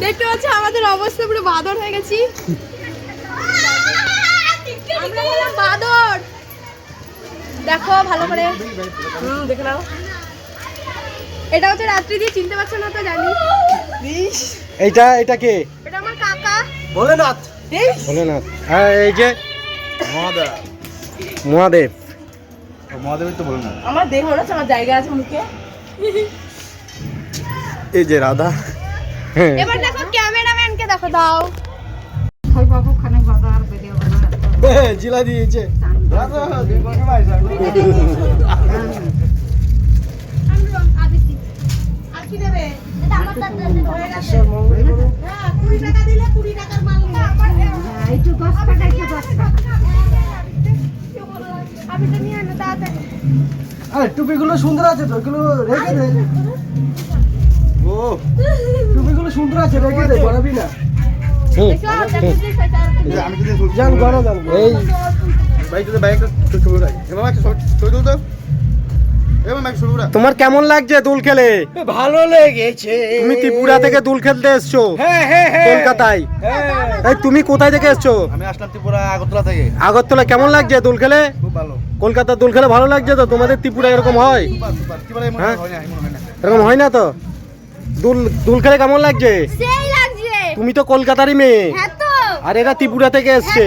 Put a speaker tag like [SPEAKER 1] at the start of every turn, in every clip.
[SPEAKER 1] দেখতে পাচ্ছ আমাদের অবস্থা পুরো বাদর হয়ে গেছি। বাদর দেখো ভালো করে, দেখে নাও। এটা হচ্ছে রাত্রি দিয়ে, চিনতে পারছো না তো জানি।
[SPEAKER 2] এটা কে?
[SPEAKER 1] এটা আমার কাকা
[SPEAKER 2] ভোলেনাথ। ভোলেনাথ। হ্যাঁ এই যে মহাদেব। মহাদেব মহাদেবের তো ভোলেনাথ।
[SPEAKER 1] আমার দেহ মনে হচ্ছে আমার জায়গা আছে মুখে।
[SPEAKER 2] এই যে রাধা।
[SPEAKER 1] এবার দেখো ক্যামেরাম্যানকে দেখো দাও।
[SPEAKER 2] জিলা দিয়েছে। টুপিগুলো সুন্দর আছে তো, এগুলো রেখে দে। ও টুপিগুলো সুন্দর আছে, রেখে দে, বাড়াবি না। তোমার কেমন লাগছে দুল খেলে?
[SPEAKER 3] ভালো লেগেছে।
[SPEAKER 2] তুমি ত্রিপুরা থেকে দুল খেলতে এসছো কলকাতায়? এই তুমি কোথায় থেকে এসছো?
[SPEAKER 3] আমি আসলাম ত্রিপুরা আগরতলা থেকে।
[SPEAKER 2] আগরতলা। কেমন লাগছে দুল খেলে?
[SPEAKER 3] খুব ভালো।
[SPEAKER 2] কলকাতার দুল খেলে ভালো লাগছে তো? তোমাদের ত্রিপুরা এরকম হয়? হ্যাঁ এরকম হয় না তো? দুল খেলে কেমন লাগছে?
[SPEAKER 1] সেই লাগছে।
[SPEAKER 2] তুমি তো কলকাতারই মেয়ে।
[SPEAKER 1] হ্যাঁ তো।
[SPEAKER 2] আর এরা ত্রিপুরা থেকে এসছে।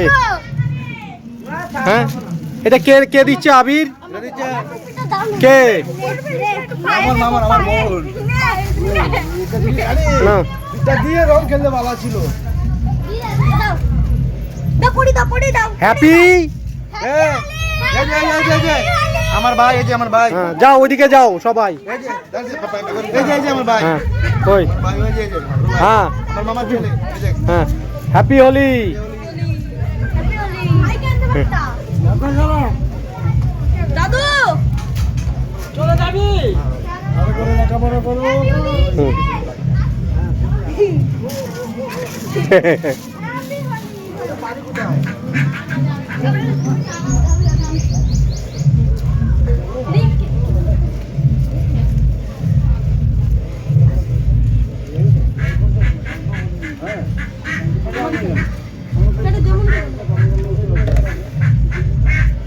[SPEAKER 2] হ্যাঁ এটা কে কে দিচ্ছে আবির? কে?
[SPEAKER 3] আমার বোন।
[SPEAKER 2] না
[SPEAKER 3] এটা দিয়ে রং খেলতে ভালো ছিল।
[SPEAKER 2] হ্যাপি।
[SPEAKER 3] আমার ভাই, এই যে আমার ভাই।
[SPEAKER 2] হ্যাঁ যাও ওইদিকে যাও সবাই।
[SPEAKER 3] এই যে আমার ভাই।
[SPEAKER 2] হ্যাঁ কই?
[SPEAKER 3] ভাই ওই যে
[SPEAKER 2] হ্যাঁ
[SPEAKER 3] আমার মামার ছেলে। এই যে
[SPEAKER 2] হ্যাঁ হ্যাপি হোলি।
[SPEAKER 1] দাদু
[SPEAKER 3] চলে যাবি। আরে করে লেখাপড়া করবো।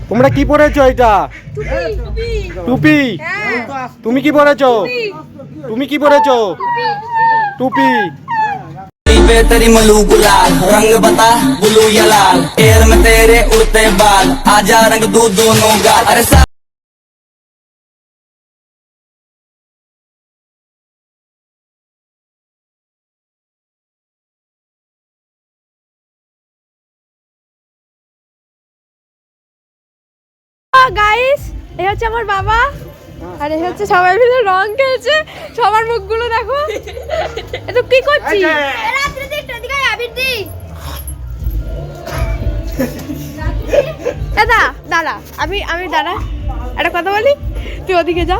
[SPEAKER 2] তোমরা কি পরেছো এটা? টুপি। তুমি কি পরেছো? তুমি কি পরেছো? টুপি।
[SPEAKER 4] तेरी मलू गुलाल रंग बता ब्लू या लाल एयर में तेरे उड़ते बाल आजा रंग दू दोनों गाल अरे
[SPEAKER 1] গাইস এই হচ্ছে আমার বাবা, আর এই হচ্ছে সবাই মিলে রং খেলছে। সবার মুখগুলো দেখো। এত কি করছিস? দাদা দাঁড়া, আমি দাঁড়া একটা কথা বলি, তুই ওদিকে যা।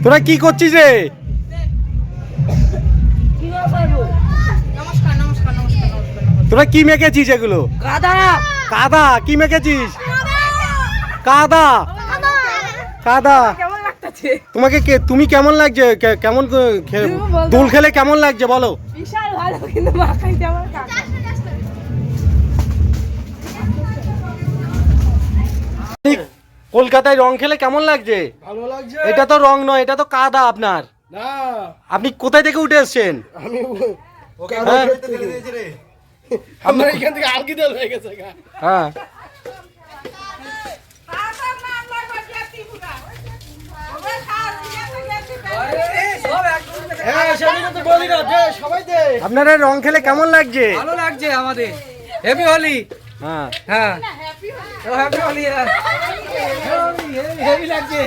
[SPEAKER 2] তোরা কি করছিস রে? তোরা কি মেখেছিস এগুলো?
[SPEAKER 1] কাদা।
[SPEAKER 2] কাদা? কি মেখেছিস? কাদা। কাদা।
[SPEAKER 1] কেমন লাগতেছে?
[SPEAKER 2] তোমাকে তুমি কেমন লাগছে? কেমন দুল খেলে কেমন লাগছে বলো?
[SPEAKER 1] বিশাল ভালো, কিন্তু মাখাইতে আমার কাকা।
[SPEAKER 2] কলকাতায় রং খেলে কেমন লাগছে?
[SPEAKER 3] ভালো লাগছে।
[SPEAKER 2] এটা তো রং নয়, এটা তো কাদা আপনার।
[SPEAKER 3] না
[SPEAKER 2] আপনি কোথায় থেকে উঠে এসেছেন?
[SPEAKER 3] আমি
[SPEAKER 2] হ্যাঁ?
[SPEAKER 3] আমরা এখান থেকে আলগিদাল হয়ে গেছে।
[SPEAKER 2] হ্যাঁ আপনারা রং খেলে কেমন লাগছে?
[SPEAKER 5] ভালো লাগছে আমাদের। হ্যাপি হোলি।
[SPEAKER 2] হ্যাঁ
[SPEAKER 5] হ্যাঁ হ্যাপি হোলি। হেভি লাগছে।